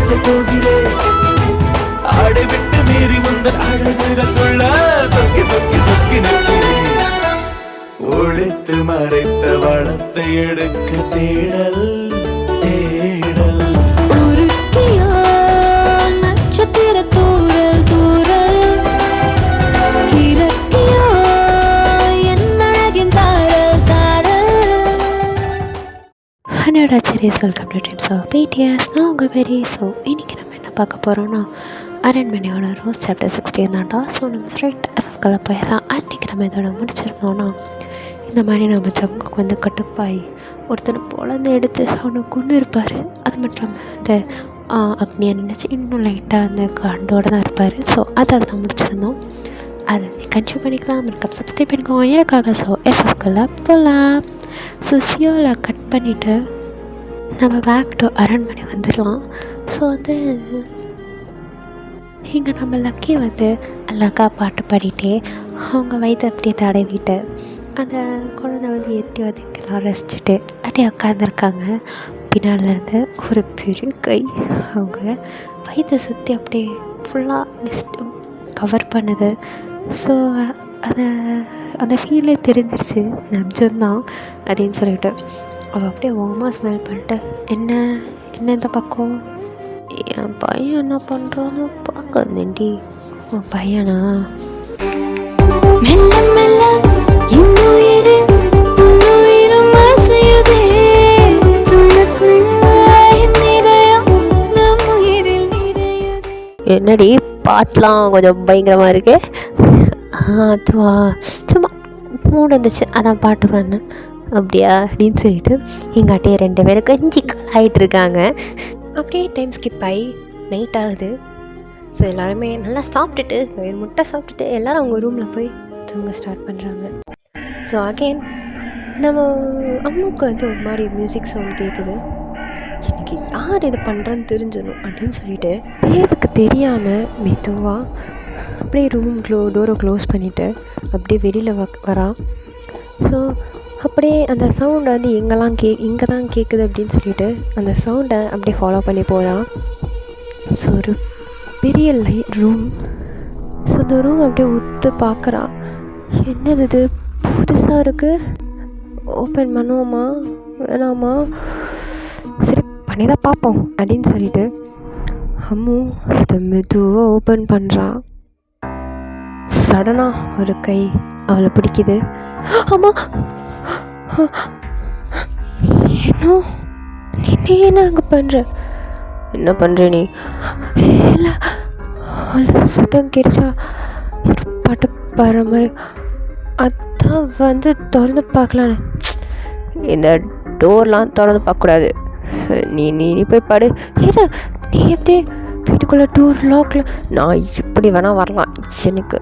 கொள்ள போகிறேன். ஆடை விட்டு மீறி முந்தன் அழகுகள் துள்ள சொக்கி சொக்கி சொக்கி நிற்கிறேன். ஒழித்து மறைத்த வளத்தை எடுக்க தேடல் தேடல். நட்சத்திர தூரல் தூரல் இறக்கியோ என் அழகின் சாரல் சாரல். Hundred series welcome to dreams of BTS. நான் உங்கள் வெரி. ஸோ இன்றைக்கி நம்ம என்ன பார்க்க போகிறோன்னா அரண்மனையோட ரோஸ் சாப்டர் 16 தான்டா. ஸோ நம்ம ஸ்ட்ரைட் எஃப்எஃப்கெல்லாம் போயிடலாம். அன்றைக்கி நம்ம இதோட முடிச்சிருந்தோன்னா இந்த மாதிரி நம்ம ஜங்குக்கு வந்து கட்டுப்பாய் ஒருத்தனை பொழந்து எடுத்து அவனை கொண்டு இருப்பார். அது மட்டும் இல்லாமல் அந்த அக்னியை நினச்சி இன்னும் லைட்டாக அந்த கண்டோடு தான் இருப்பார். ஸோ அதோட தான் முடிச்சிருந்தோம். அதை கன்டினியூ பண்ணிக்கலாம். எனக்கு சப்ஸ்கிரைப் பண்ணிக்கோங்க எனக்காக. ஸோ எஃப்எஃப்கெல்லாம் போகலாம். ஸோ சியோவில் கட் பண்ணிவிட்டு நம்ம பேக் டு அரண்மனை வந்துடலாம். ஸோ வந்து இங்கே நம்ம லக்கி வந்து அழகாக பாட்டு பாடிட்டே அவங்க வயிற்று அப்படியே தடவிட்டு அந்த குழந்தை வந்து எத்தி வதைக்கலாம் ரசிச்சுட்டு அப்படியே உட்காந்துருக்காங்க. பின்னாடிலேருந்து ஒரு பெரிய கை அவங்க வயிற்றை சுற்றி அப்படியே ஃபுல்லாக கவர் பண்ணுது. ஸோ அந்த ஃபீலே தெரிஞ்சிருச்சு நிஜம்தான் அப்படின்னு சொல்லிட்டு அவள் அப்படியே ஓரமாக ஸ்மெல் பண்ணிட்டு என்ன இந்த பக்கம் என் பையன் என்ன பண்ணுறான்னு பார்க்க வந்தேன்டி. உன் பையனா மெல்ல மெல்ல என்னடி பாட்டெலாம் கொஞ்சம் பயங்கரமாக இருக்கு. அதுவா சும்மா மூடு வந்துச்சு அதான் பாட்டு பண்ணேன். அப்படியா அப்படின்னு சொல்லிட்டு எங்காட்டியே 2 பேரும் கஞ்சி ஆகிட்டு இருக்காங்க. அப்படியே டைம் ஸ்கிப் ஆகி நைட் ஆகுது. ஸோ எல்லாருமே நல்லா சாப்பிட்டுட்டு ஒரு முட்டை சாப்பிட்டுட்டு எல்லோரும் அவங்க ரூமில் போய் தூங்க ஸ்டார்ட் பண்ணுறாங்க. ஸோ அகெயின் நம்ம அம்முக்கு வந்து ஒரு மாதிரி மியூசிக் சவுண்ட் கேட்குது. இன்னைக்கு யார் இது பண்ணுறான்னு தெரிஞ்சிடணும் அப்படின்னு சொல்லிட்டு தேவுக்கு தெரியாமல் மெதுவாக அப்படியே டோரை க்ளோஸ் பண்ணிவிட்டு அப்படியே வெளியில் வரான். ஸோ அப்படியே அந்த சவுண்டை வந்து இங்கே தான் கேட்குது அப்படின்னு சொல்லிட்டு அந்த சவுண்டை அப்படியே ஃபாலோ பண்ணி போகிறான். ஸோ ஒரு பெரிய ரூம். ஸோ அந்த ரூம் அப்படியே ஒத்து பார்க்குறான். என்னது இது புதுசாக இருக்குது, ஓப்பன் பண்ணுவோமா வேணாமா, சரி பண்ணி தான் பார்ப்போம் அப்படின்னு சொல்லிட்டு அம்மு அதை மெதுவாக ஓப்பன் பண்ணுறான். சடனாக ஒரு கை அவளை பிடிக்குது. அம்மா நீ என்ன அங்கே பண்ணுற? என்ன பண்ணுற நீ? இல்லை சத்தம் கேட்டுச்சா பாட்டு பாடுற மாதிரி அதான் வந்து திறந்து பார்க்கலான்னு. இந்த டோர்லாம் திறந்து பார்க்கக்கூடாது. நீ நீ போய் பாடு. ஏன்னா நீ எப்படியே வீட்டுக்குள்ளே டோர் லாக்கில் நான் இப்படி வேணால் வரலாம். எனக்கு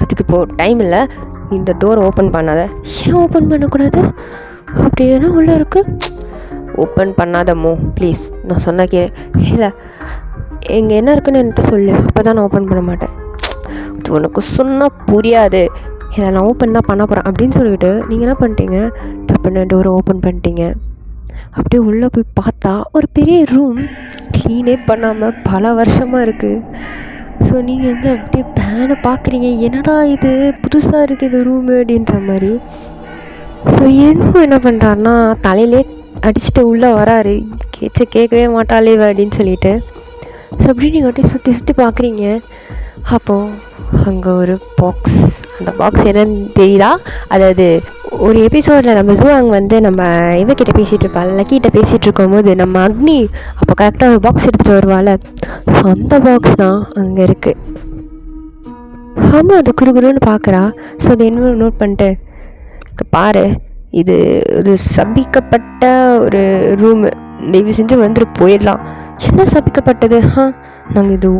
அதுக்கு இப்போது டைம் இல்லை. இந்த டோர் ஓப்பன் பண்ணாத. ஏன் ஓப்பன் பண்ணக்கூடாது? அப்படி ஏன்னா உள்ளே இருக்குது. ஓப்பன் பண்ணாதம்மோ ப்ளீஸ். நான் சொன்ன இல்லை இங்கே என்ன இருக்குன்னு என்கிட்ட சொல்லு, அப்போ தான் நான் ஓப்பன் பண்ண மாட்டேன். அது உனக்கு சொன்னால் புரியாது. இதை நான் ஓப்பன் தான் பண்ண போகிறேன் அப்படின்னு சொல்லிவிட்டு நீங்கள் என்ன பண்ணிட்டீங்க, டப்புன்னு டோரை ஓப்பன் பண்ணிட்டீங்க. அப்படியே உள்ளே போய் பார்த்தா ஒரு பெரிய ரூம் க்ளீனே பண்ணாமல் பல வருஷமாக இருக்குது. ஸோ நீங்கள் வந்து அப்படியே பேனை பார்க்குறீங்க, என்னடா இது புதுசாக இருக்குது இந்த ரூமு அப்படின்ற மாதிரி. ஸோ என்ன பண்ணுறாருன்னா தலையிலே அடிச்சுட்டு உள்ளே வராரு. கேட்கவே மாட்டாளே அப்படின்னு சொல்லிட்டு. ஸோ அப்படி நீங்கள் அப்படியே சுற்றி பார்க்குறீங்க. அப்போது அங்கே ஒரு பாக்ஸ். அந்த பாக்ஸ் என்னன்னு தெரியுதா? அதாவது ஒரு எபிசோடில் நம்ம ஜூவாங் வந்து நம்ம இவக்கிட்ட பேசிகிட்டு இருப்பாள், லக்கிட்ட பேசிகிட்டு இருக்கும்போது நம்ம அக்னி அப்போ கரெக்டாக ஒரு பாக்ஸ் எடுத்துகிட்டு வருவாள். ஸோ அந்த பாக்ஸ் தான் அங்கே இருக்குது. ஆமாம் அது குறுகுறுன்னு பார்க்குறா. ஸோ அது என்ன நோட் பண்ணிட்டு பாரு, இது சபிக்கப்பட்ட ஒரு ரூமு, தயவு செஞ்சு வந்துட்டு போயிடலாம். என்ன சபிக்கப்பட்டது? நாங்கள் இது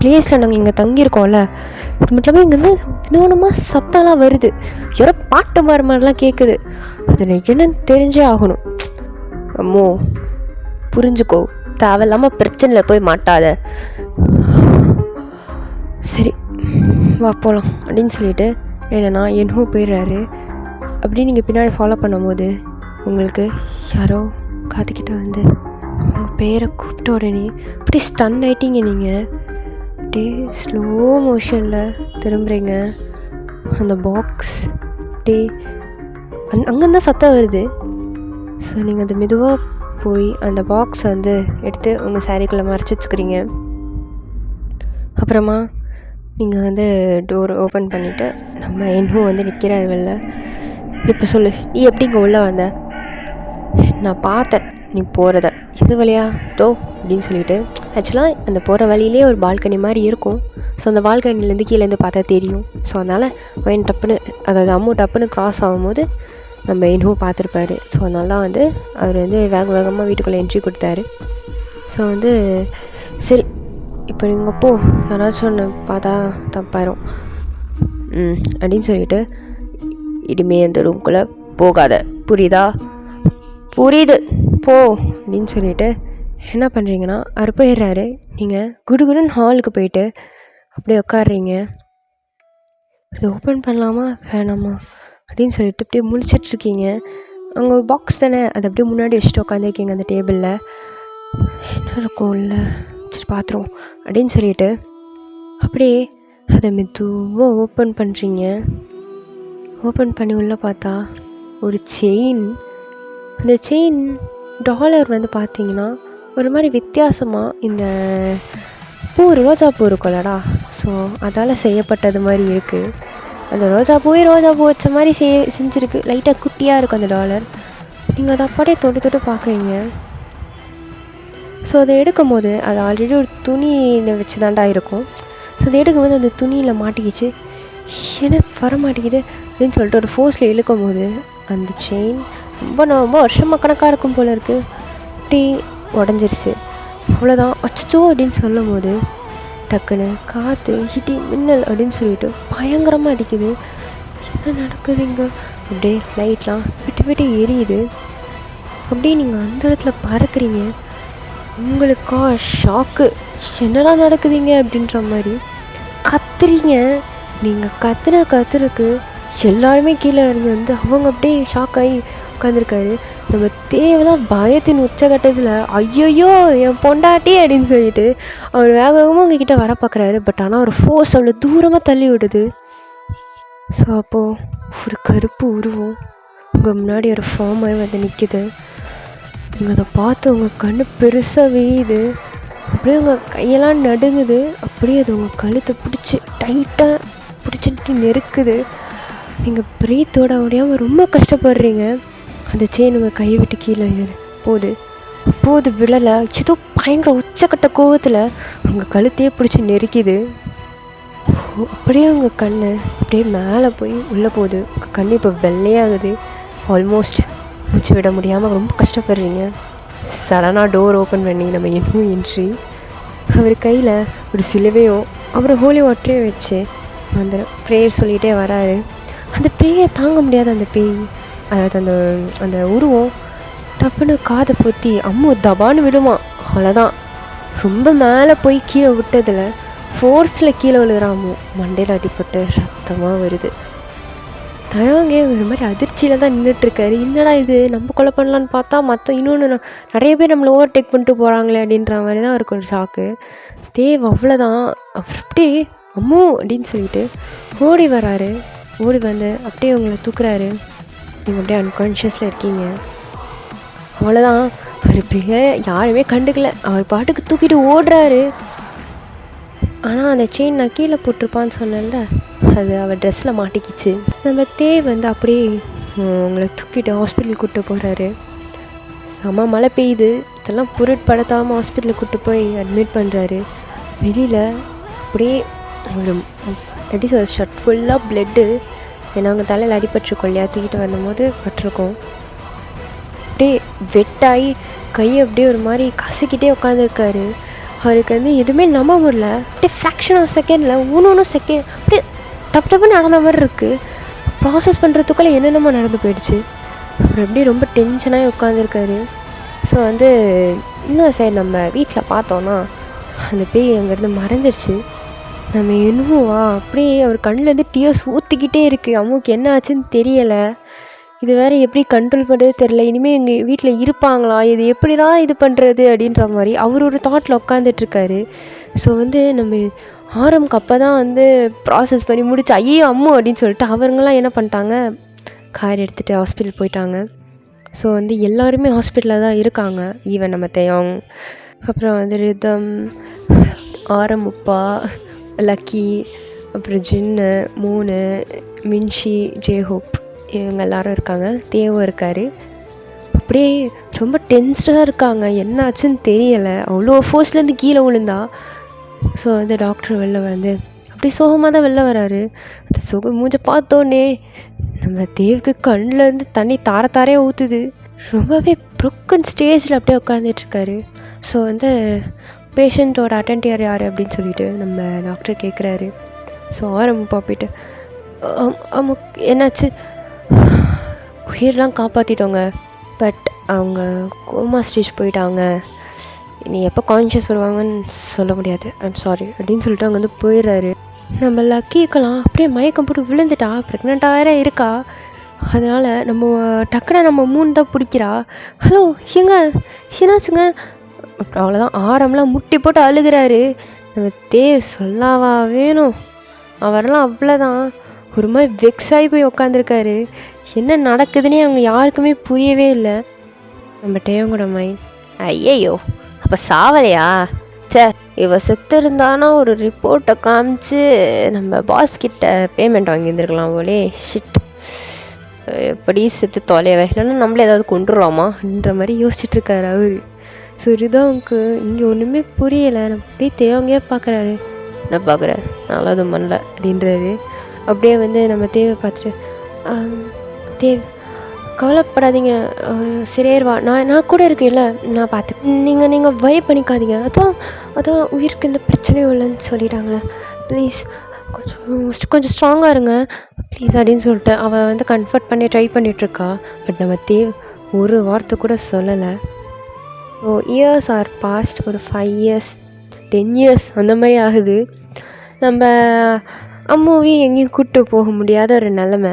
பிளேஸில் நாங்கள் இங்கே தங்கியிருக்கோம்ல, அது மட்டும் இல்லாமல் இங்கேருந்து விதவனமாக சத்தம்லாம் வருது, யாரோ பாட்டு பாடுற மாதிரிலாம் கேட்குது. அதில் என்னன்னு தெரிஞ்சே ஆகணும். அம்மோ புரிஞ்சுக்கோ, தேவையில்லாமல் பிரச்சனையில் போய் மாட்டாத. சரி வா போகலாம் அப்படின்னு சொல்லிட்டு என்னன்னா என்னோ போயிடுறாரு. அப்படி நீங்கள் பின்னாடி ஃபாலோ பண்ணும்போது உங்களுக்கு யாரோ காத்துக்கிட்ட வந்து உங்கள் பேரை கூப்பிட்ட உடனே அப்படியே ஸ்டன் ஆகிட்டீங்க. நீங்கள் அப்படியே ஸ்லோ மோஷனில் திரும்புகிறீங்க. அந்த பாக்ஸ் அப்படியே அங்கேருந்தான் சத்தம் வருது. ஸோ நீங்கள் அது மெதுவாக போய் அந்த பாக்ஸை வந்து எடுத்து உங்கள் சாரீக்குள்ளே மறைச்சி வச்சுக்கிறீங்க. அப்புறமா நீங்கள் வந்து டோர் ஓப்பன் பண்ணிவிட்டு நம்ம இன்னும் வந்து நிற்கிறார் வெளில. இப்போ சொல்லு, நீ எப்படி இங்கே உள்ளே வந்த? நான் பார்த்தேன் நீ போகிறத, இது வழியா தோ அப்படின்னு சொல்லிட்டு. ஆக்சுவலாக அந்த போகிற வழியிலே ஒரு பால்கனி மாதிரி இருக்கும். ஸோ அந்த பால்கனிலேருந்து கீழேருந்து பார்த்தா தெரியும். ஸோ அதனால் அவன் டப்புன்னு, அதாவது அம்மு டப்புன்னு க்ராஸ் ஆகும்போது நம்ம இன்னும் பார்த்துருப்பாரு. ஸோ அதனால தான் வந்து அவர் வந்து வேகமாக வீட்டுக்குள்ளே என்ட்ரி கொடுத்தாரு. ஸோ வந்து சரி, இப்போ நீங்கள் போ, யாராச்சும் ஒன்று பார்த்தா தப்பாயிரும் அப்படின்னு சொல்லிட்டு, இனிமே அந்த ரூம்குள்ளே போகாத, புரியுதா? புரியுது, போ அப்படின்னு சொல்லிட்டு என்ன பண்ணுறீங்கன்னா, அவர் போயிடுறாரு. நீங்கள் குடுகுடுன்னு ஹாலுக்கு போயிட்டு அப்படியே உட்காடுறீங்க. இது ஓப்பன் பண்ணலாமா வேணாமா அப்படின்னு சொல்லிட்டு அப்படியே முழிச்சிட்ருக்கீங்க. அங்கே ஒரு பாக்ஸ் தானே, அதை அப்படியே முன்னாடி வச்சுட்டு உட்காந்துருக்கீங்க அந்த டேபிளில். என்ன இருக்கும் இல்லை, சரி பார்த்துருவோம் அப்படின்னு சொல்லிட்டு அப்படியே அதை மெதுவாக ஓப்பன் பண்ணுறீங்க. ஓப்பன் பண்ணி உள்ளே பார்த்தா ஒரு செயின். அந்த செயின் டாலர் வந்து பார்த்தீங்கன்னா ஒரு மாதிரி வித்தியாசமாக இந்த பூ, ரோஜா பூ இருக்கும்லடா, ஸோ அதால் செய்யப்பட்டது மாதிரி இருக்குது. அந்த ரோஜா பூ வச்ச மாதிரி செஞ்சுருக்கு. லைட்டாக குட்டியாக இருக்கும் அந்த டாலர். நீங்கள் அதை அப்படியே தொட்டு பார்க்குறீங்க. ஸோ அதை எடுக்கும் போது அது ஆல்ரெடி ஒரு துணியில் வச்சு தாண்டா இருக்கும். ஸோ அதை எடுக்கும்போது அந்த துணியில் மாட்டிக்கிச்சு. என்ன வர மாட்டேங்குது அப்படின்னு சொல்லிட்டு ஒரு ஃபோர்ஸில் இழுக்கும் போது அந்த செயின் ரொம்ப வருஷமாக கணக்காக இருக்கும் போல் இருக்குது. அப்படி உடஞ்சிருச்சு. அவ்வளோதான். அச்சோ அப்படின்னு சொல்லும் போது டக்குன்னு காற்று, இடி, மின்னல் அப்படின்னு சொல்லிட்டு பயங்கரமாக அடிக்குது. என்ன நடக்குது இங்கே? அப்படியே லைட்லாம் விட்டு எரியுது. அப்படியே நீங்கள் அந்த இடத்துல பறக்குறீங்க. உங்களுக்கா ஷாக்கு, என்னடா நடக்குதுங்க அப்படின்ற மாதிரி கத்துறீங்க. நீங்கள் கத்துறதுக்கு எல்லாருமே கீழே இறங்கி வந்து அவங்க அப்படியே ஷாக் ஆகி உட்காந்துருக்காரு. நம்ம தேவைதான் பயத்தின் உச்சகட்டத்தில் ஐயோயோ என் பொண்டாட்டி அப்படின்னு சொல்லிட்டு அவர் வேகமாக உங்ககிட்ட வர பார்க்குறாரு. பட் ஆனால் ஒரு ஃபோர்ஸ் அவ்வளோ தூரமாக தள்ளி விடுது. ஸோ அப்போது ஒரு கருப்பு உருவம் உங்கள் முன்னாடி ஒரு ஃபார்ம் ஆகி வந்து நிற்கிது. நீங்கள் அதை பார்த்து உங்கள் கண்ணு பெருசாக விரியுது. அப்படியே உங்கள் கையெல்லாம் நடுங்குது. அப்படியே அது உங்கள் கழுத்தை பிடிச்சி டைட்டாக பிடிச்சிட்டு நெருக்குது. நீங்கள் பிரீத்தோட முடியாமல் ரொம்ப கஷ்டப்படுறீங்க. அந்த செயின் உங்கள் கையை விட்டு கீழே போது விழலை. ஏதோ பயங்கர உச்சக்கட்ட கோவத்தில் உங்கள் கழுத்தையே பிடிச்சி நெருக்கிது. அப்படியே உங்கள் கண் அப்படியே மேலே போய் உள்ளே போகுது. உங்கள் கண் இப்போ வெள்ளையாகுது. ஆல்மோஸ்ட் மூச்சு விட முடியாமல் ரொம்ப கஷ்டப்படுறீங்க. சடனாக டோர் ஓப்பன் பண்ணி நம்ம இன்னும் என்ட்ரி. அவர் கையில் ஒரு சிலுவையும் அப்புறம் ஹோலி வாட்டரையும் வச்சு அந்த ப்ரேயர் சொல்லிகிட்டே வராரு. அந்த ப்ரேயர் தாங்க முடியாத அந்த பேய், அதாவது அந்த அந்த உருவம் டப்புன்னு காதை பொத்தி அம்மு தபான்னு விடுமா. அவ்வளோதான். ரொம்ப மேலே போய் கீழே விட்டதில் ஃபோர்ஸில் கீழே விழுகிறாமோ மண்டையில் அடிப்பட்டு ரத்தமாக வருது. தயவாங்க ஒரு மாதிரி அதிர்ச்சியில் தான் நின்றுட்டுருக்காரு. என்னடா இது, நம்ம கொலை பண்ணலான்னு பார்த்தா இன்னொன்று நிறைய பேர் நம்மளை ஓவர்டேக் பண்ணிட்டு போகிறாங்களே அப்படின்ற மாதிரி தான் இருக்கும் ஒரு ஷாக்கு. தேவ் அவ்வளோதான். அப்படியே அம்மு அப்படின்னு சொல்லிட்டு ஓடி வராரு. ஓடி வந்து அப்படியே உங்களை தூக்குறாரு. நீங்கள் அப்படியே அன்கான்ஷியஸில் இருக்கீங்க. அவ்வளோதான். அவர் பிள்ளை யாருமே கண்டுக்கல. அவர் பாட்டுக்கு தூக்கிட்டு ஓடுறாரு. ஆனால் அந்த செயின் நான் கீழே போட்டிருப்பான்னு சொன்னேன்ல, அது அவள் ட்ரெஸ்ஸில் மாட்டிக்கிச்சு. நம்ம தேவ் வந்து அப்படியே உங்களை தூக்கிட்டு ஹாஸ்பிட்டலுக்கு கூப்பிட்டு போகிறாரு. செம மழை பெய்யுது. இதெல்லாம் பொருட்படுத்தாமல் ஹாஸ்பிட்டலுக்கு கூப்பிட்டு போய் அட்மிட் பண்ணுறாரு. வெளியில் அப்படியே ஒரு எப்படி சொல்ற ஷர்ட் ஃபுல்லாக ப்ளட்டு. ஏன்னா அவங்க தலையில் அடிபட்டிருக்கோம் இல்லையா, தூக்கிட்டு வரும்போது பட்டிருக்கோம். அப்படியே வெட்டாகி கையை அப்படியே ஒரு மாதிரி கசக்கிட்டே உட்காந்துருக்காரு. அவருக்கு வந்து எதுவுமே நம்ப முடியல. அப்படியே ஃப்ராக்ஷன் ஆஃப் செகண்டில் ஒன்று செகண்ட் அப்படியே டப்புன்னு நடந்த மாதிரி இருக்குது. ப்ராசஸ் பண்ணுறதுக்குள்ளே என்னென்னமோ நடந்து போயிடுச்சு. அவர் அப்படியே ரொம்ப டென்ஷனாகி உட்காந்துருக்காரு. ஸோ வந்து இன்னும் சரி நம்ம வீட்டில் பார்த்தோன்னா அந்த பேய் அங்கேருந்து மறைஞ்சிருச்சு. நம்ம என்னவா அப்படியே அவர் கண்ணிலேருந்து டியர்ஸ் ஊற்றிக்கிட்டே இருக்குது. அம்முக்கு என்ன ஆச்சுன்னு தெரியலை. இது வேறு எப்படி கண்ட்ரோல் பண்ணுறது தெரில, இனிமேல் எங்கள் வீட்டில் இருப்பாங்களா, இது எப்படிடா இது பண்ணுறது அப்படின்ற மாதிரி அவர் ஒரு தாட்டில் உட்காந்துட்ருக்காரு. ஸோ வந்து நம்ம ஆரம்புக்கு அப்போ தான் வந்து ப்ராசஸ் பண்ணி முடிச்சு ஐயோ அம்மு அப்படின்னு சொல்லிட்டு அவங்களாம் என்ன பண்ணிட்டாங்க, கார் எடுத்துகிட்டு ஹாஸ்பிட்டல் போயிட்டாங்க. ஸோ வந்து எல்லாருமே ஹாஸ்பிட்டலில் தான் இருக்காங்க. ஈவன் நம்ம தேயோங், அப்புறம் வந்து ரிதம், ஆரம்பப்பா, லக்கி, அப்புறம் ஜின்னு, மூணு, மின்ஷி, ஜேஹோப், இவங்க எல்லோரும் இருக்காங்க. தேவம் இருக்கார். அப்படியே ரொம்ப டென்ஸ்டாக இருக்காங்க, என்ன ஆச்சுன்னு தெரியலை. அவ்வளோ ஃபோர்ஸ்லேருந்து கீழே விழுந்தா. ஸோ வந்து டாக்டர் வெளில வந்து அப்படியே சோகமாக தான் வெளில வராரு. அந்த மூஞ்ச பார்த்தோன்னே நம்ம தேவுக்கு கண்ணிலேருந்து தண்ணி தாரையாக ஊற்றுது. ரொம்பவே ப்ரொக்கன் ஸ்டேஜில் அப்படியே உட்காந்துட்ருக்காரு. ஸோ வந்து பேஷண்ட்டோட அட்டெண்டியர் யார் அப்படின்னு சொல்லிட்டு நம்ம டாக்டர் கேட்குறாரு. ஸோ ஆரம்பப்பா போய்ட்டு என்னாச்சு, உயிரெலாம் காப்பாற்றிட்டோங்க, பட் அவங்க கோமா ஸ்டேஜ் போயிட்டாங்க, நீ எப்போ கான்ஷியஸ் வருவாங்கன்னு சொல்ல முடியாது, ஐம் சாரி அப்படின்னு சொல்லிட்டு அவங்க வந்து போயிடுறாரு. நம்ம லக்கிக்கலாம் அப்படியே மயக்கம் போட்டு விழுந்துட்டா, ப்ரெக்னெண்ட்டாக வேறு இருக்கா. அதனால் நம்ம டக்குனு நம்ம மூணு தான் பிடிக்கிறா. ஹலோ ஏங்க என்னாச்சுங்க, அவ்வளோதான். ஆரம்பலாம் முட்டி போட்டு அழுகிறாரு. நம்ம தேவ் சொல்லாவா வேணும், அவரெல்லாம் அவ்வளோதான் ஒரு மாதிரி வெக்ஸ் ஆகி போய் உக்காந்துருக்காரு. என்ன நடக்குதுன்னே அவங்க யாருக்குமே புரியவே இல்லை. நம்ம டேவங்கோட மைண்ட் ஐயையோ அப்போ சாவலையா, சே இவ செத்து இருந்தானா ஒரு ரிப்போர்ட்டை காமிச்சு நம்ம பாஸ்கிட்ட பேமெண்ட் வாங்கியிருந்துருக்கலாம் போலே, ஷிட் எப்படி செத்து தொலையவே, இல்லைன்னா நம்மளே ஏதாவது கொண்டுடலாமான்ற மாதிரி யோசிச்சுட்ருக்காரு அவர். ஸோ ரிதாவுக்கு இங்கே ஒன்றுமே புரியலை. நம்ம அப்படியே தேவங்கையாக பார்க்குறாரு. என்ன பார்க்குறாரு, நல்லா எதுவும் பண்ணல அப்படின்றாரு. அப்படியே வந்து நம்ம தேவை பார்த்துட்டு தேவ் கவலைப்படாதீங்க, சரியாயிருவா, நான் கூட இருக்கேன்ல, நான் பார்த்து நீங்கள் வரி பண்ணிக்காதீங்க, அதான் உயிருக்கு எந்த பிரச்சனையும் இல்லைன்னு சொல்லிட்டாங்களே, ப்ளீஸ் கொஞ்சம் ஸ்ட்ராங்காக இருங்க ப்ளீஸ் அப்படின்னு சொல்லிட்டு அவள் வந்து கம்ஃபர்ட் பண்ணி ட்ரை பண்ணிகிட்ருக்கா. பட் நம்ம தேவ் ஒரு வார்த்தை கூட சொல்லலை. ஸோ இயர்ஸ் ஆர் பாஸ்ட், ஒரு 5 years 10 years அந்த மாதிரி ஆகுது. நம்ம அம்மாவையும் எங்கேயும் கூப்பிட்டு போக முடியாத ஒரு நிலமை.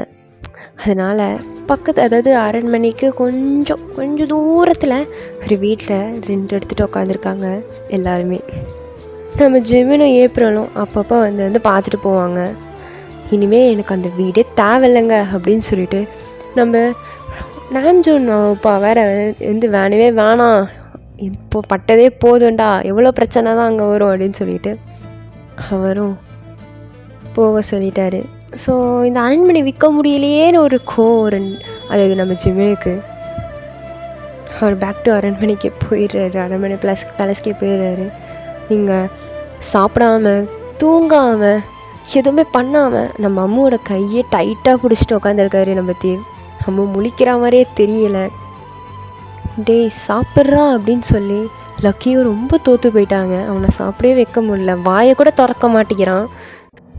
அதனால் பக்கத்து, அதாவது அரண்மனைக்கு கொஞ்சம் தூரத்தில் ஒரு வீட்டில் ரெண்ட் எடுத்துகிட்டு உட்காந்துருக்காங்க எல்லாருமே. நம்ம ஜெமினும் ஏப்ரலும் அப்பப்போ வந்து பார்த்துட்டு போவாங்க. இனிமேல் எனக்கு அந்த வீடே தேவையில்லைங்க அப்படின்னு சொல்லிட்டு நம்ம நாம்ஜோன் அப்பா வேறு வந்து வேணவே வேணாம், இப்போ பட்டதே போதும்டா, எவ்வளோ பிரச்சனை தான் அங்கே வரும் அப்படின்னு சொல்லிட்டு அவரும் போக சொல்லிட்டாரு. ஸோ இந்த அரண்மனை விற்க முடியலையேன்னு ஒரு கோரன், அதாவது நம்ம ஜிம்முக்கு அவர் பேக் டு அரண்மனைக்கே போயிடுறாரு, அரண்மனை பேலஸ்க்கே போயிடுறாரு. இங்கே சாப்பிடாம தூங்காமல் எதுவுமே பண்ணாமல் நம்ம அம்மாவோட கையை டைட்டாக பிடிச்சிட்டு உட்காந்துருக்காரு நம்ம தேவ். அம்மா முழிக்கிற மாதிரியே தெரியலை. டே சாப்பிட்றா அப்படின்னு சொல்லி லக்கியும் ரொம்ப தோற்று போயிட்டாங்க. அவனை சாப்பிடவே வைக்க முடியல, வாயை கூட திறக்க மாட்டேங்கிறான்.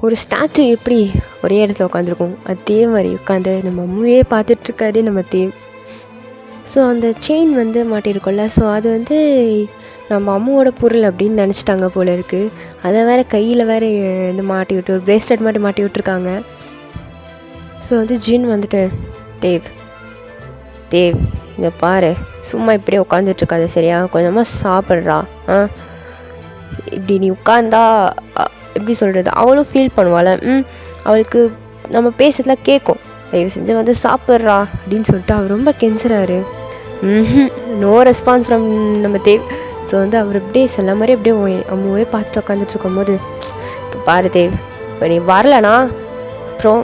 ஒரு ஸ்டாச்சு எப்படி ஒரே இடத்துல உட்காந்துருக்கும் அதே மாதிரி உட்காந்து நம்ம அம்மாவே பார்த்துட்ருக்காரு நம்ம தேவ். ஸோ அந்த செயின் வந்து மாட்டியிருக்கோம்ல, ஸோ அது வந்து நம்ம அம்மாவோட பொருள் அப்படின்னு நினச்சிட்டாங்க போல இருக்குது. அதை வேறு கையில் வேறு வந்து மாட்டி விட்டு ஒரு ப்ரேஸ்லெட் மட்டும் மாட்டி விட்டுருக்காங்க. ஸோ வந்து ஜின் வந்துட்டு தேவ் இங்கே பாரு, சும்மா இப்படியே உட்காந்துட்ருக்காது சரியா, கொஞ்சமாக சாப்பிட்றா, இப்படி நீ உட்காந்தா எப்படி சொல்கிறது, அவளும் ஃபீல் பண்ணுவாள், அவளுக்கு நம்ம பேசுறதுலாம் கேட்கும், தயவு செஞ்சு வந்து சாப்பிட்றா அப்படின்னு சொல்லிட்டு அவர் ரொம்ப கெஞ்சுறாரு. நோ ரெஸ்பான்ஸ் ஃப்ரம் நம்ம தேவ். ஸோ வந்து அவர் அப்படியே செல்ல மாதிரி அப்படியே அம்மாவே பார்த்துட்டு உட்காந்துட்டு இருக்கும்போது, பாரு தேவ், இப்போ நீ வரலனா அப்புறம்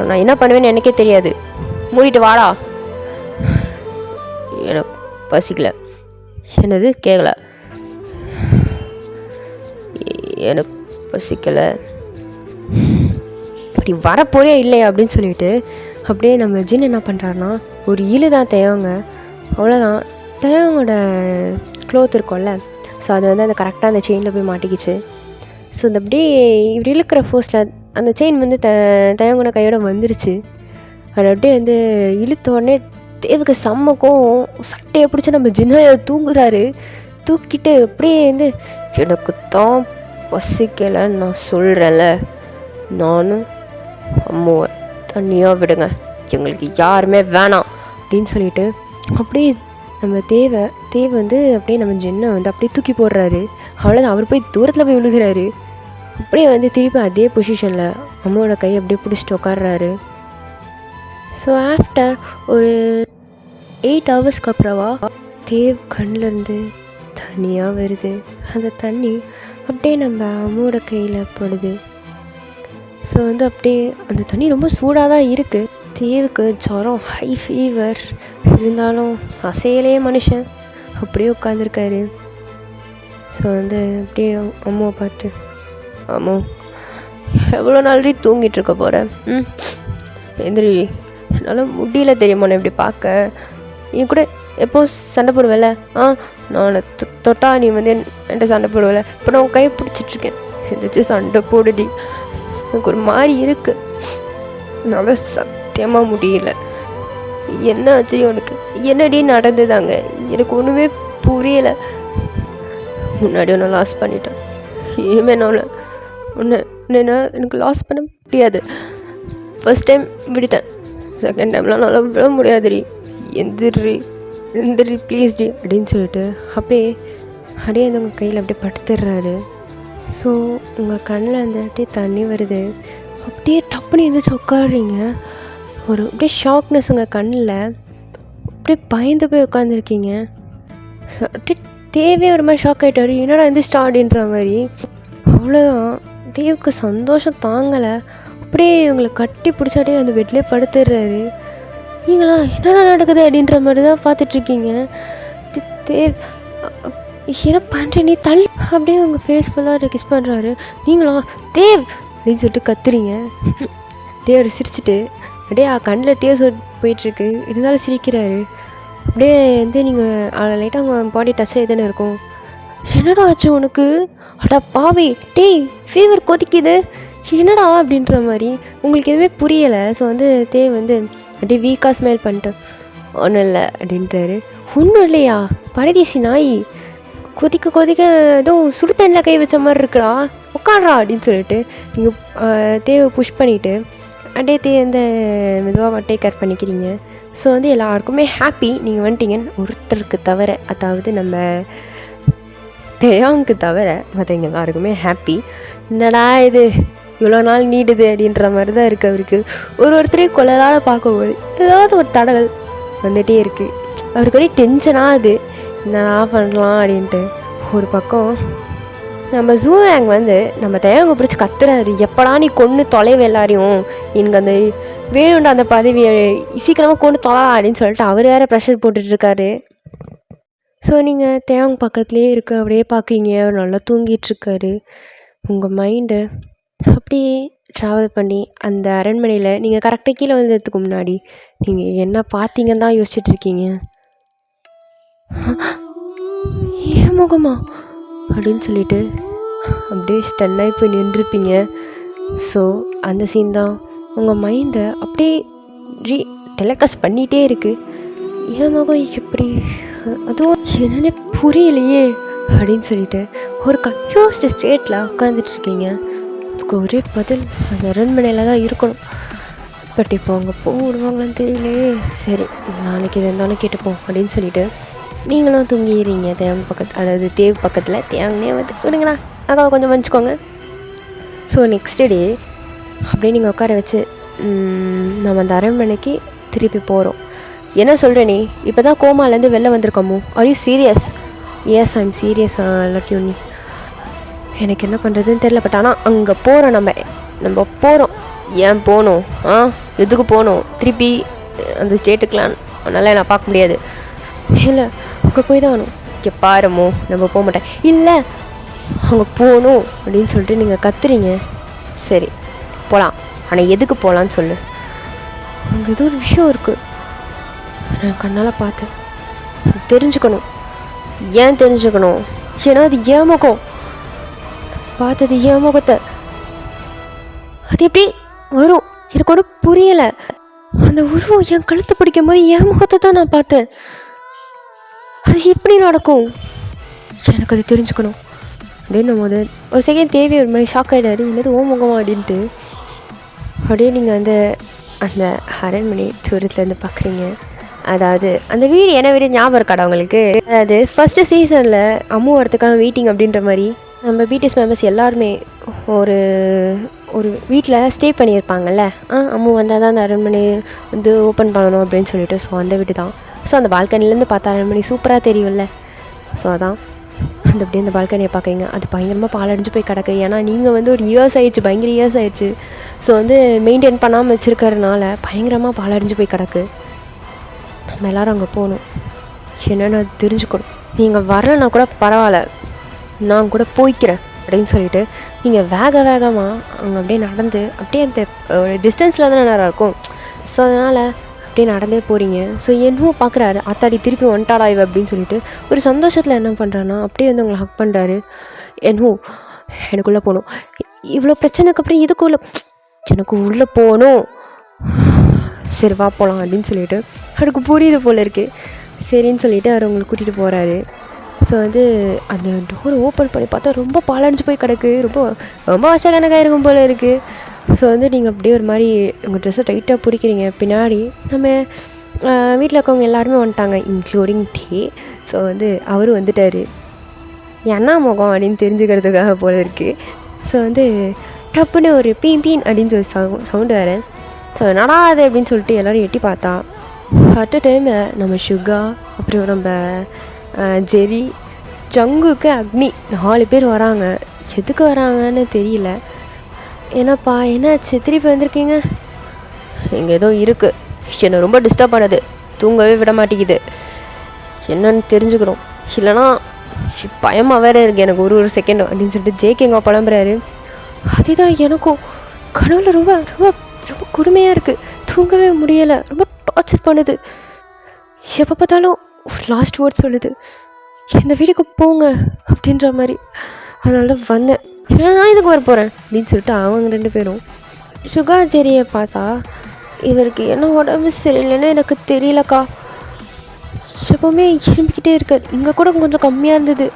நான் என்ன பண்ணுவேன்னு எனக்கே தெரியாது, மூடிட்டு வாடா, எனக்கு பசிக்கல. என்னது கேட்கல, எனக்கு பசிக்கலை, இப்படி வரப்போறே இல்லையா அப்படின்னு சொல்லிட்டு அப்படியே நம்ம ஜின் என்ன பண்ணுறாருனா ஒரு இழு தான் தேவைங்க, அவ்வளோதான். தேவங்களோட க்ளோத் இருக்கும்ல, ஸோ அது வந்து அந்த கரெக்டாக அந்த செயினில் போய் மாட்டிக்கிச்சு. ஸோ இந்த அப்படியே இப்படி இழுக்கிற ஃபோர்ஸில் அந்த செயின் வந்து தேவங்களோட கையோட வந்துருச்சு. அது அப்படியே வந்து இழுத்த உடனே தேவுக்கு செம்மக்கும் சட்டையை பிடிச்சி நம்ம ஜின்னையை தூங்குறாரு. தூக்கிட்டு அப்படியே வந்து எனக்கு தான் பசிக்கலைன்னு நான் சொல்கிறேன்ல, நானும் அம்மாவை தண்ணியாக விடுங்க எங்களுக்கு யாருமே வேணாம் அப்படின்னு சொல்லிட்டு அப்படியே நம்ம தேவை வந்து அப்படியே நம்ம ஜென்னை வந்து அப்படியே தூக்கி போடுறாரு. அவ்வளோதான், அவர் போய் தூரத்தில் போய் விழுகிறாரு. அப்படியே வந்து திருப்பி அதே பொசிஷனில் அம்மாவோட கையை அப்படியே பிடிச்சிட்டு உட்காடுறாரு. ஸோ ஆஃப்டர் ஒரு 8 ஹவர்ஸ்க்கு அப்புறமா தேவ் கண்ணிலேருந்து தண்ணியாக வருது. அந்த தண்ணி அப்படியே நம்ம அம்மாவோட கையில் படுது. ஸோ வந்து அப்படியே அந்த தண்ணி ரொம்ப சூடாக தான் இருக்குது. தேவுக்கு ஜுரம், ஹை ஃபீவர் இருந்தாலும் அசையலே மனுஷன் அப்படியே உட்காந்துருக்காரு. ஸோ வந்து அப்படியே அம்மாவை பார்த்து, அம்மா எவ்வளோ நாள் தூங்கிட்டு இருக்க போகிறேன், எந்திரி, என்னால் முடியல தெரியுமா நான் இப்படி பார்க்க, என் கூட எப்போ சண்டை போடுவேல, நான் தொட்டா நீ வந்து என்கிட்ட சண்டை போடுவேல, இப்போ நான் உன் கையை பிடிச்சிட்ருக்கேன், எதாச்சும் சண்டை போடுடி, எனக்கு ஒரு மாதிரி இருக்குது, என்னால் சத்தியமாக முடியல, என்ன ஆச்சு உனக்கு, என்னடி நடந்துதாங்க, எனக்கு ஒன்றுமே புரியலை, முன்னாடி ஒன்று லாஸ் பண்ணிட்டேன், இனிமேல் நான் ஒன்று எனக்கு லாஸ் பண்ண முடியாது, ஃபர்ஸ்ட் டைம் விடுத்தேன், செகண்ட் டைம்லாம் நல்லா விட முடியாதுடி, எந்திரி ப்ளீஸ்டி அப்படின்னு சொல்லிட்டு அப்படியே அந்த உங்கள் கையில் அப்படியே படுத்துடுறாரு. ஸோ உங்கள் கண்ணில் வந்துட்டு தண்ணி வருது. அப்படியே டப்புன்னு எழுந்திரிச்சு உட்காடுறீங்க. ஒரு அப்படியே ஷாக்னஸ் உங்கள் கண்ணில், அப்படியே பயந்து போய் உட்காந்துருக்கீங்க. ஸோ அப்படியே தேவே ஒரு மாதிரி ஷாக் ஆகிட்டாரு, என்னடா எழுந்திரிச்சிட்டா அப்படின்ற மாதிரி. அவ்வளோதான், தேவுக்கு சந்தோஷம் தாங்கலை. அப்படியே இவங்களை கட்டி பிடிச்சாட்டே அந்த பெட்லேயே படுத்துடுறாரு. நீங்களா என்னடா நடக்குது அப்படின்ற மாதிரி தான் பார்த்துட்ருக்கீங்க. தேவ் என்ன பண்ணுற நீ தள்ளி, அப்படியே உங்கள் ஃபேஸ் ஃபுல்லாக கிஸ் பண்ணுறாரு. நீங்களா தேவ் அப்படின்னு சொல்லிட்டு கத்துறீங்க. அப்படியே அவர் சிரிச்சுட்டு அப்படியே கண்ணில் டீயர்ஸ் போயிட்டுருக்கு, இருந்தாலும் சிரிக்கிறாரு. அப்படியே வந்து நீங்கள் லைட்டாக உங்கள் பாடி டச் ஆகி தானே இருக்கும். என்னடா ஆச்சு உனக்கு, அடா பாவி, டேய் ஃபீவர் கொதிக்குது என்னடா அப்படின்ற மாதிரி உங்களுக்கு எதுவுமே புரியலை. ஸோ வந்து தேவ் வந்து அப்படியே வீக்காக ஸ்மெல் பண்ணிட்டு, ஒன்றும் இல்லை அப்படின்றாரு. ஒன்றும் இல்லையா, பரதேசி நாய், கொதிக்க ஏதோ சுடு தண்ணியில் கை வச்ச மாதிரி இருக்குடா, உட்காடுறா அப்படின்னு சொல்லிட்டு நீங்கள் தேவை புஷ் பண்ணிவிட்டு அப்படியே இந்த மெதுவாக டேக் கேர் பண்ணிக்கிறீங்க. ஸோ வந்து எல்லாருக்குமே ஹாப்பி நீங்கள் வந்துட்டீங்கன்னு, ஒருத்தருக்கு தவிர, அதாவது நம்ம தேயாங்க்கு தவிர மற்றவங்க எல்லாருக்குமே ஹாப்பி. என்னடா இது இவ்வளோ நாள் நீடுது அப்படின்ற மாதிரி தான் இருக்குது அவருக்கு. ஒருத்தரையும் கொள்ளலால் பார்க்கும்போது ஏதாவது ஒரு தடங்கள் வந்துகிட்டே இருக்குது. அவருக்கு அப்படியே டென்ஷனாகுது, என்னடா பண்ணலாம் அப்படின்ட்டு. ஒரு பக்கம் நம்ம ஜூவேங் வந்து நம்ம தேவங்க பிடிச்சி கத்துறாரு, எப்படா நீ கொன்று தொலைவு எல்லாரையும், எனக்கு அந்த வேணுண்ட அந்த பதவியை சீக்கிரமாக கொண்டு தொலை அப்படின்னு சொல்லிட்டு அவர் வேறு ப்ரெஷர் போட்டுட்ருக்காரு. ஸோ நீங்கள் தேவங்க பக்கத்துலேயே இருக்க அப்படியே பார்க்குறீங்க, அவர் நல்லா தூங்கிட்டுருக்காரு. உங்கள் மைண்டு அப்படியே ட்ராவல் பண்ணி அந்த அரண்மனையில் நீங்கள் கரெக்டாக கீழே வந்ததுக்கு முன்னாடி நீங்கள் என்ன பார்த்தீங்கன்னு தான் யோசிச்சுட்ருக்கீங்க. ஏன் முகமா அப்படின்னு சொல்லிட்டு அப்படியே ஸ்டன்னாகி போய் நின்றுருப்பீங்க. ஸோ அந்த சீன் தான் உங்கள் மைண்டை அப்படியே டெலிகாஸ்ட் பண்ணிகிட்டே இருக்குது. ஏன் முகம் எப்படி, அதுவும் என்னென்ன புரியலையே அப்படின்னு சொல்லிட்டு ஒரு கன்ஃபியூஸ்டு ஸ்டேட்டில் உட்காந்துட்ருக்கீங்க. அதுக்கு ஒரே பதில் அந்த அரண்மனையில் தான் இருக்கணும். பட் இப்போ அவங்க விடுவாங்களான்னு தெரியலையே. சரி, நாளைக்கு எது இருந்தாலும் கேட்டுப்போம் அப்படின்னு சொல்லிட்டு நீங்களும் தூங்கிடுறீங்க. தேவன் அதாவது தேவ் பக்கத்தில் தேவனே வந்து விடுங்கண்ணா அக்காவை கொஞ்சம் மன்னிச்சிக்கோங்க. ஸோ நெக்ஸ்ட் டே அப்படியே நீங்கள் உட்கார வச்சு நம்ம அந்த அரண்மனைக்கு திருப்பி போகிறோம். என்ன சொல்கிற நீ, இப்போ தான் கோமாலேருந்து வெளில வந்திருக்கோமோ, are you serious? Yes I am serious lucky Unni. எனக்கு என்ன பண்ணுறதுன்னு தெரில. பட் ஆனால் அங்கே போகிறோம், நம்ம போகிறோம். ஏன் போகணும், எதுக்கு போகணும் திருப்பி அந்த ஸ்டேட்டுக்கெலாம்? அதனால் நான் பார்க்க முடியாது. இல்லை அங்கே போய் தான் ஆகணும். இங்கே பாருமோ, நம்ம போக மாட்டேன். இல்லை அங்கே போகணும் அப்படின்னு சொல்லிட்டு நீங்கள் கத்துறீங்க. சரி போகலாம், ஆனால் எதுக்கு போகலான்னு சொல்லு. அங்கே ஏதோ ஒரு விஷயம் இருக்குது, நான் கண்ணால் பார்த்தேன், அது தெரிஞ்சுக்கணும். ஏன் தெரிஞ்சுக்கணும்? ஏன்னா அது ஏன் முகம், பார்த்தது ஏன் முகத்தை, அது எப்படி வரும் எனக்கு ஒன்றும் புரியலை. அந்த உருவம் என் கழுத்து பிடிக்கும் போது என் முகத்தை தான் நான் பார்த்தேன். அது எப்படி நடக்கும்? எனக்கு அது தெரிஞ்சுக்கணும் அப்படின்னும் போது ஒரு செகண்ட் தேவை ஒரு மாதிரி ஷாக் ஆகிடாரு. என்னது ஓ முகமா அப்படின்ட்டு. அப்படியே நீங்கள் அந்த அந்த அரண்மனை தூரத்துலேருந்து பார்க்குறீங்க. அதாவது அந்த வீடு என்ன வீடு ஞாபகம் இருக்காடா உங்களுக்கு? அதாவது ஃபஸ்ட்டு சீசனில் அம்மு வரத்துக்காக வெயிட்டிங் அப்படின்ற மாதிரி நம்ம பிடிஎஸ் மெம்பர்ஸ் எல்லாருமே ஒரு ஒரு வீட்டில் ஸ்டே பண்ணியிருப்பாங்கல்ல. அம்மு வந்தால் தான் அந்த அரண்மனை வந்து ஓப்பன் பண்ணணும் அப்படின்னு சொல்லிட்டு. ஸோ அந்த வீடு தான். ஸோ அந்த பால்கனிலேருந்து பார்த்தா அரண்மனை சூப்பராக தெரியும்ல. ஸோ அதான் அந்த அப்படியே அந்த பால்கனியை பார்க்குறீங்க. அது பயங்கரமாக பாலடைஞ்சு போய் கிடக்கு. ஏன்னா நீங்கள் வந்து ஒரு இயர்ஸ் ஆயிடுச்சு, பயங்கர இயர்ஸ் ஆயிடுச்சு. ஸோ வந்து மெயின்டைன் பண்ணாமல் வச்சுருக்கறனால பயங்கரமாக பாலடைஞ்சு போய் கிடக்கு. நம்ம எல்லோரும் அங்கே போகணும், என்னென்னு தெரிஞ்சுக்கணும். நீங்கள் வரலைன்னா கூட பரவாயில்ல, நான் கூட போய்க்கிறேன் அப்படின்னு சொல்லிட்டு நீங்கள் வேகமாக அங்கே அப்படியே நடந்து அப்படியே அந்த டிஸ்டன்ஸில் தானே நேரம் இருக்கும். ஸோ அதனால் அப்படியே நடந்தே போகிறீங்க. ஸோ என்னவோ பார்க்குறாரு, அத்தாடி திருப்பி வந்துட்டாடா இவ அப்படின்னு சொல்லிட்டு ஒரு சந்தோஷத்தில் என்ன பண்ணுறான்னா அப்படியே வந்து உங்களை ஹக் பண்ணுறாரு. என்னவோ எனக்குள்ளே போகணும், இவ்வளோ பிரச்சனைக்கு அப்புறம் இதுக்குள்ளே எனக்கு உள்ளே போகணும், சரி வா போகலாம் அப்படின்னு சொல்லிட்டு அவருக்கு புரியுது போல் இருக்குது. சரின்னு சொல்லிவிட்டு அவர் உங்களை கூட்டிகிட்டு போகிறாரு. ஸோ வந்து அந்த டோரை ஓப்பன் பண்ணி பார்த்தா ரொம்ப பாலடைஞ்சு போய் கிடக்கு. ரொம்ப வருஷக்கணக்காக இருக்கும் போல் இருக்குது. ஸோ வந்து நீங்கள் அப்படியே ஒரு மாதிரி உங்கள் ட்ரெஸ்ஸை டைட்டாக பிடிக்கிறீங்க. பின்னாடி நம்ம வீட்டில் இருக்கவங்க எல்லாருமே வந்துட்டாங்க, இன்க்ளூடிங் டே. ஸோ வந்து அவரும் வந்துட்டார். என்ன முகம் அப்படின்னு தெரிஞ்சுக்கிறதுக்காக போல் இருக்குது. ஸோ வந்து டப்புன்னு ஒரு பீன் அப்படின்னு சொல்லி சவுண்டு வரேன். ஸோ என்னடா அது அப்படின்னு சொல்லிட்டு எல்லோரும் எட்டி பார்த்தா அட் அ டைமில் நம்ம சுகா, அப்புறம் நம்ம ஜெரி, ஜங்குக்கு, அக்னி 4 பேர் வராங்க. எதுக்கு வராங்கன்னு தெரியல. என்னப்பா என்னாச்சு திருப்பி வந்திருக்கீங்க? இங்கே ஏதோ இருக்குது, என்னை ரொம்ப டிஸ்டர்ப் பண்ணுது, தூங்கவே விட மாட்டேங்குது, என்னன்னு தெரிஞ்சுக்கணும், இல்லைனா பயமாக வேறு இருக்குது எனக்கு ஒரு செகண்ட் அப்படின்னு சொல்லிட்டு ஜேகேங்க புலம்புறாரு. அதுதான் எனக்கும் கனவுல ரொம்ப ரொம்ப ரொம்ப கொடுமையாக இருக்குது, தூங்கவே முடியலை, ரொம்ப டார்ச்சர் பண்ணுது. எப்போ பார்த்தாலும் ஒரு லாஸ்ட் வேர்ட் சொல்லுது, இந்த வீட்டுக்கு போங்க அப்படின்ற மாதிரி. அதனால தான் வந்தேன், நான் இதுக்கு வர போகிறேன் அப்படின்னு சொல்லிட்டு அவங்க 2 பேரும் சுகாச்சேரியை பார்த்தா இவருக்கு என்ன உடம்பு சரியில்லைன்னு எனக்கு தெரியலக்கா, எப்போவுமே இரும்பிக்கிட்டே இருக்கார். இங்கே கூட கொஞ்சம் கம்மியாக இருந்தது,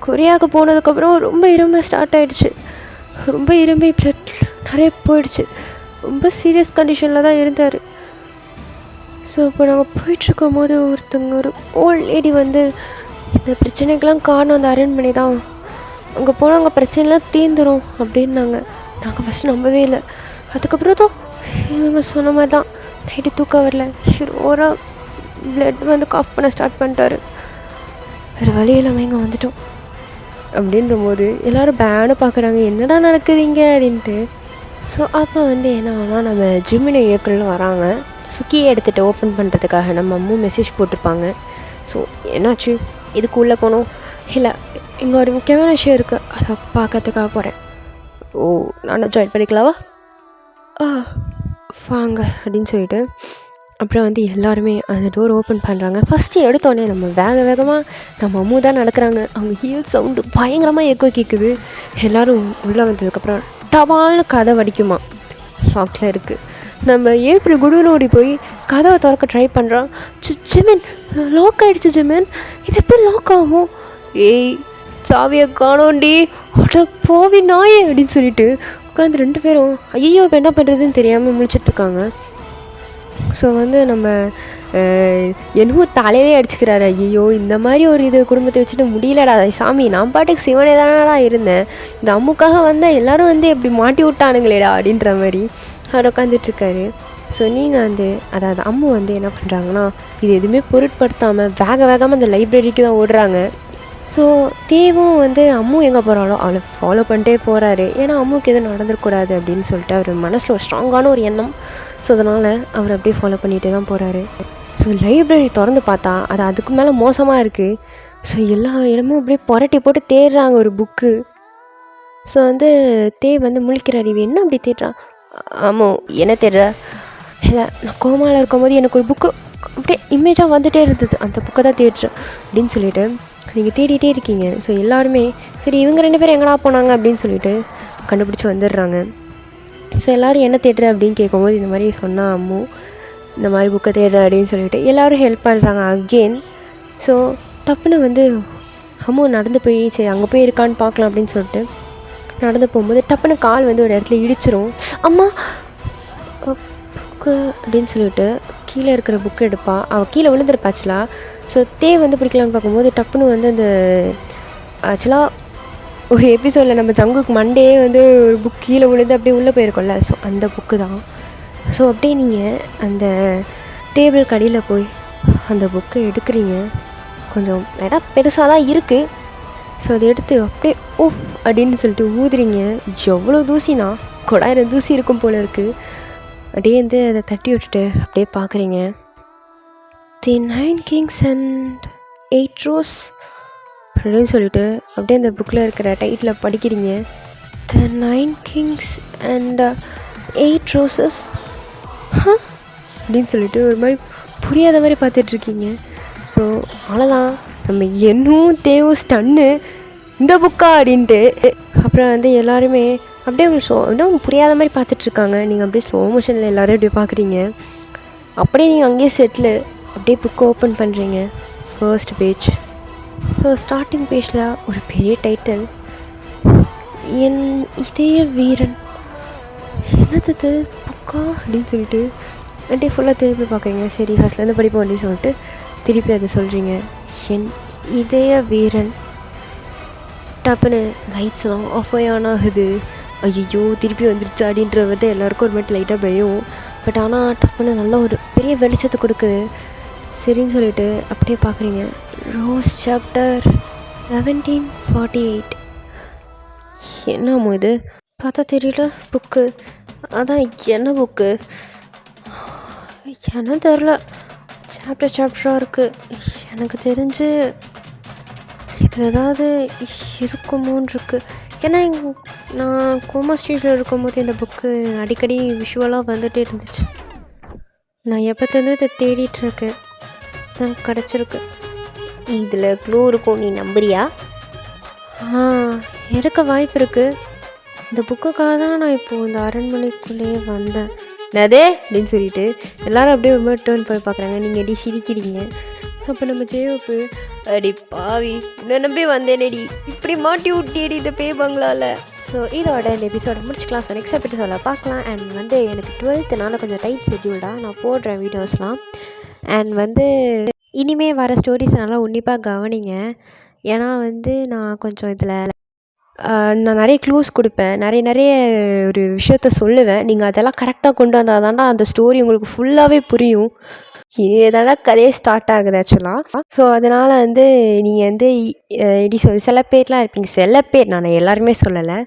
கொரியாவுக்கு போனதுக்கப்புறம் ரொம்ப இரும்ப ஸ்டார்ட் ஆகிடுச்சு, ரொம்ப இரும்பி பிளட் நிறைய போயிடுச்சு, ரொம்ப சீரியஸ் கண்டிஷனில் தான் இருந்தார். ஸோ இப்போ நாங்கள் போயிட்டுருக்கும் போது ஒரு ஓல்ட் லேடி வந்து இந்த பிரச்சனைக்கெலாம் காரணம் அந்த அரண்மனை தான், அங்கே போனால் அங்கே பிரச்சனைலாம் தீர்ந்துடும் அப்படின்னாங்க. நாங்கள் ஃபஸ்ட்டு நம்பவே இல்லை. அதுக்கப்புறம் தான் இவங்க சொன்ன மாதிரி தான் நைட்டு தூக்கம் வரல, ஹீரோராக பிளட் வந்து காஃப் பண்ண ஸ்டார்ட் பண்ணிட்டாரு. வேறு வழி இல்லாமல் இங்கே வந்துட்டோம் அப்படின்ற போது எல்லோரும் பேனு பார்க்குறாங்க, என்னடா நடக்குதுங்க அப்படின்ட்டு. ஸோ அப்போ வந்து என்ன ஆனால் நம்ம ஜிமினி ஏப்ரலில் வராங்க. சுக்கியை எடுத்துகிட்டு ஓப்பன் பண்ணுறதுக்காக நம்ம அம்மா மெசேஜ் போட்டிருப்பாங்க. ஸோ என்னாச்சு, இதுக்கு உள்ளே போகணும், இல்லை இங்கே ஒரு முக்கியமான விஷயம் இருக்குது, அதை பார்க்கறதுக்காக போகிறேன். ஓ நானும் ஜாயின் பண்ணிக்கலாவா? வாங்க அப்படின்னு சொல்லிட்டு அப்புறம் வந்து எல்லாருமே அந்த டோர் ஓப்பன் பண்ணுறாங்க. ஃபஸ்ட்டு எடுத்தோடனே நம்ம வேகமாக நம்ம அம்மு தான் நடக்கிறாங்க. அவங்க ஹீல் சவுண்டு பயங்கரமாக எக்கோ கேட்குது. எல்லோரும் உள்ளே வந்ததுக்கப்புறம் டபால்னு கதை வடிக்குமா, ஷாக்கில் இருக்குது. நம்ம ஏப்ரல் குடுனோடி போய் கதவை திறக்க ட்ரை பண்ணுறான். ஜிமின் லாக் ஆகிடுச்சு, ஜிமின் இது எப்படி லாக் ஆகும்? ஏய் சாவியை காணோண்டி, அட போவி நாயே அப்படின்னு சொல்லிட்டு உட்காந்து 2 பேரும் ஐயோ இப்போ என்ன பண்ணுறதுன்னு தெரியாமல் முழிச்சிட்ருக்காங்க. ஸோ வந்து நம்ம என்னவோ தலையிலே அடிச்சுக்கிறாரு, ஐயோ இந்த மாதிரி ஒரு இது குடும்பத்தை வச்சுட்டு முடியலடா சாமி, நான் பாட்டுக்கு சிவனே தானடா இருந்தேன், இந்த அம்முக்காக வந்தால் எல்லோரும் வந்து எப்படி மாட்டி விட்டானுங்களேடா அப்படின்ற மாதிரி அவர் உட்காந்துட்ருக்காரு. ஸோ நீங்கள் வந்து அதாவது அம்மு வந்து என்ன பண்ணுறாங்கன்னா இது எதுவுமே பொருட்படுத்தாமல் வேகமாக அந்த லைப்ரரிக்கு தான் ஓடுறாங்க. ஸோ தேவும் வந்து அம்மு எங்கே போகிறாளோ அவளை ஃபாலோ பண்ணிட்டே போகிறாரு. ஏன்னா அம்முக்கு எதுவும் நடந்துடக்கூடாது அப்படின்னு சொல்லிட்டு அவர் மனசில் ஒரு ஸ்ட்ராங்கான ஒரு எண்ணம். ஸோ அதனால் அவர் அப்படியே ஃபாலோ பண்ணிகிட்டே தான் போகிறாரு. ஸோ லைப்ரரி திறந்து பார்த்தா அது அதுக்கு மேலே மோசமாக இருக்குது. ஸோ எல்லா இடமும் அப்படியே புரட்டி போட்டு தேடுறாங்க ஒரு புக்கு. ஸோ வந்து வந்து முழிக்கிறார், இவ என்ன அப்படி தேடுறான்? ஆமாம் என்ன தேடுற? இல்லை நான் கோமாவில் இருக்கும்போது எனக்கு ஒரு புக்கு அப்படியே இமேஜாக வந்துகிட்டே இருந்தது, அந்த புக்கை தான் தேடுறேன் அப்படின்னு சொல்லிட்டு நீங்கள் தேடிகிட்டே இருக்கீங்க. ஸோ எல்லாருமே சரி இவங்க 2 பேரும் எங்கடா போனாங்க அப்படின்னு சொல்லிட்டு கண்டுபிடிச்சி வந்துடுறாங்க. ஸோ எல்லோரும் என்ன தேடுற அப்படின்னு கேட்கும்போது இந்த மாதிரி சொன்னால் அம்மு இந்த மாதிரி புக்கை தேடுறேன் அப்படின்னு சொல்லிட்டு எல்லோரும் ஹெல்ப் பண்ணுறாங்க அகெயின். ஸோ டப்புன்னு வந்து அம்மு நடந்து போய் சரி அங்கே போய் இருக்கான்னு பார்க்கலாம் அப்படின்னு சொல்லிட்டு நடந்து போகும்போது டப்புன்னு கால் வந்து ஒரு இடத்துல இடிச்சிரும். அம்மா புக்கு அப்படின்னு சொல்லிட்டு கீழே இருக்கிற புக்கு எடுப்பாள். அவள் கீழே விழுந்துருப்பாச்சுலா. ஸோ வந்து பிடிக்கலான்னு பார்க்கும்போது டப்புன்னு வந்து அந்த ஆக்சுவலாக ஒரு எபிசோடில் நம்ம ஜங்குக்கு மண்டே வந்து ஒரு புக் கீழே விழுந்து அப்படியே உள்ளே போயிருக்கோம்ல, ஸோ அந்த புக்கு தான். ஸோ அப்படியே நீங்கள் அந்த டேபிள் கடியில் போய் அந்த புக்கை எடுக்கிறீங்க. கொஞ்சம் இடம் பெருசாக தான் இருக்குது. ஸோ அதை எடுத்து அப்படியே ஓ அப்படின்னு சொல்லிட்டு ஊதுறீங்க. எவ்வளோ தூசினா கொடாயிரம் தூசி இருக்கும் போல் இருக்குது. அப்படியே வந்து அதை தட்டி விட்டுட்டு அப்படியே பார்க்குறீங்க. தி 9 Kings and 8 Roses அப்படின்னு சொல்லிட்டு அப்படியே அந்த புக்கில் இருக்கிற டைட்டில் படிக்கிறீங்க. தி 9 Kings and 8 Roses அப்படின்னு சொல்லிட்டு ஒரு மாதிரி புரியாத மாதிரி பார்த்துட்ருக்கீங்க. ஸோ அவ்வளோதான், நம்ம என்னும் தேவும் ஸ்டன்னு இந்த புக்கா அப்படின்ட்டு. அப்புறம் வந்து எல்லாருமே அப்படியே இன்னும் புரியாத மாதிரி பார்த்துட்ருக்காங்க. நீங்கள் அப்படியே ஸ்லோ மோஷனில் எல்லோரும் அப்படியே பார்க்குறீங்க. அப்படியே நீங்கள் அங்கேயே செட்டில் அப்படியே புக்கை ஓப்பன் பண்ணுறீங்க. First page. ஸோ ஸ்டார்டிங் பேஜில் ஒரு பெரிய டைட்டில், என் இதய வீரன். என்னது புக்கா அப்படின்னு சொல்லிட்டு அப்படியே ஃபுல்லாக திருப்பி பார்க்குறீங்க. சரி ஃபஸ்ட்லேருந்து படிப்போம் அப்படின்னு சொல்லிட்டு திருப்பி அதை சொல்கிறீங்க. என் இதய வீரன். டப்புன்னு லைட்ஸ்லாம் ஆஃப் ஆன் ஆகுது. ஐயோ திருப்பி வந்துருச்சு அப்படின்ற வந்து எல்லாேருக்கும் ஒரு மாதிரி லைட்டாக பயம். பட் ஆனால் டப்புன்னு நல்லா ஒரு பெரிய வெளிச்சத்தை கொடுக்குது. சரின்னு சொல்லிட்டு அப்படியே பார்க்குறீங்க. Rose chapter 1748. என்னமோ இது பார்த்தா தெரியல புக்கு. அதான் என்ன புக்கு என்ன தெரில, சாப்டராக இருக்குது. எனக்கு தெரிஞ்சு இதில் ஏதாவது இருக்குமோன்னு இருக்குது. ஏன்னா நான் கோமா ஸ்ட்ரீட்டில் இருக்கும்போது இந்த புக்கு அடிக்கடி விஷுவலாக வந்துகிட்டே இருந்துச்சு. நான் எப்போத்துலேருந்து இதை தேடிட்டுருக்கேன், எனக்கு கிடச்சிருக்கு. இதில் க்ளூ இருக்கும், நீ நம்புறியா? இருக்க வாய்ப்பு இருக்குது. இந்த புக்குக்காக தான் நான் இப்போது இந்த அரண்மனைக்குள்ளேயே வந்தேன். அதே அப்படின்னு சொல்லிட்டு எல்லோரும் அப்படியே ஒரு மாதிரி டேர்ன் போய் பார்க்குறாங்க. நீங்கள் எப்படி சிரிக்கிறீங்க. அப்போ நம்ம ஜேயோப்பு, அடி பாவி நான் நம்பி வந்தேனேடி, இப்படி மாட்டி விட்டியடி இந்த பே பங்களாவில். ஸோ இதோட இந்த எபிசோட முடிச்சுக்கலாம். ஸோ நெக்ஸ்ட் எபிசோடில் பார்க்கலாம். அண்ட் வந்து எனக்கு 12th கொஞ்சம் டைட் ஷெட்யூல்டாக நான் போடுறேன் வீடியோஸ்லாம். அண்ட் வந்து இனிமேல் வர ஸ்டோரிஸை நல்லா உன்னிப்பாக கவனிங்க. ஏன்னா வந்து நான் கொஞ்சம் இதில் நான் நிறைய க்ளூஸ் கொடுப்பேன், நிறைய ஒரு விஷயத்த சொல்லுவேன். நீங்கள் அதெல்லாம் கரெக்டாக கொண்டு வந்தால் தாண்டா அந்த ஸ்டோரி உங்களுக்கு ஃபுல்லாகவே புரியும். இதெல்லாம் கதையே ஸ்டார்ட் ஆகுது ஆக்சுவலாக. ஸோ அதனால் வந்து நீங்கள் வந்து எப்படி சில பேர்லாம் இருப்பீங்க, சில பேர், நான் எல்லாருமே சொல்லலை,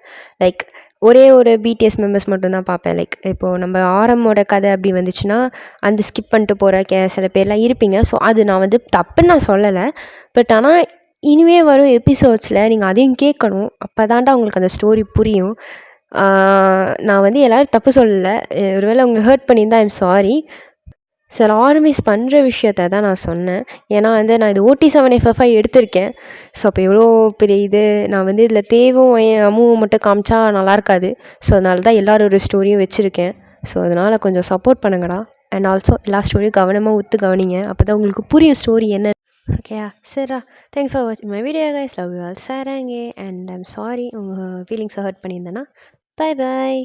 லைக் ஒரே ஒரு பிடிஎஸ் மெம்பர்ஸ் மட்டும்தான் பார்ப்பேன். லைக் இப்போது நம்ம ஆரம்மோட கதை அப்படி வந்துச்சுன்னா அந்த ஸ்கிப் பண்ணிட்டு போகிற சில பேர்லாம் இருப்பீங்க. ஸோ அது நான் வந்து தப்புன்னு நான் சொல்லலை. பட் ஆனால் இனிமேல் வரும் எபிசோட்ஸில் நீங்கள் அதையும் கேட்கணும். அப்போ தாண்டா உங்களுக்கு அந்த ஸ்டோரி புரியும். நான் வந்து எல்லோரும் தப்பு சொல்லலை, ஒருவேளை உங்களுக்கு ஹர்ட் பண்ணியிருந்தா ஐம் சாரி. சில ஆர்கனைஸ் பண்ணுற விஷயத்த தான் நான் சொன்னேன். ஏன்னா வந்து நான் இது OT7FF5 எடுத்திருக்கேன். ஸோ அப்போ எவ்வளோ பெரிய இது, நான் வந்து இதில் தேவும் அம்முவும் மட்டும் காமிச்சா நல்லா இருக்காது. ஸோ அதனால தான் எல்லோரும் ஒரு ஸ்டோரியும் வச்சுருக்கேன். ஸோ அதனால் கொஞ்சம் சப்போர்ட் பண்ணுங்கடா. அண்ட் ஆல்சோ எல்லா ஸ்டோரியும் கவனமாக ஒத்து கவனிங்க. அப்போ தான் உங்களுக்கு புரியும் ஸ்டோரி என்ன. ஓகேயா சரிடா. தேங்க்ஸ் ஃபார் வாட்சிங் my video guys. Love you all. சாராங்கே. அண்ட் ஐம் சாரி உங்கள் ஃபீலிங்ஸை ஹர்ட் பண்ணியிருந்தேன்னா. Bye bye.